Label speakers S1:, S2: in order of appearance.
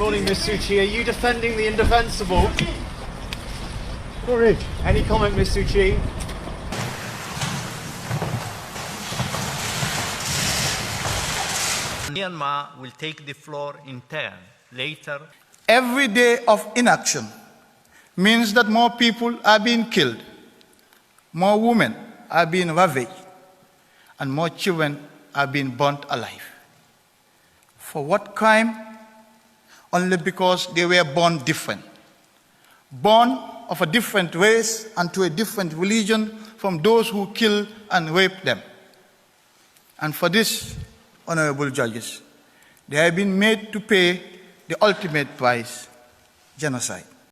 S1: morning, Ms. Suu Kyi. Are you defending the indefensible?
S2: Sorry.
S1: Any comment, Ms. Suu Kyi?
S3: Myanmar will take the floor in turn later.
S4: Every day of inaction means that more people are being killed, more women are being ravaged, and more children are being burnt alive. For what crime? Only because they were born different. Born of a different race and to a different religion from those who killed and raped them. And for this, honorable judges, they have been made to pay the ultimate price, genocide.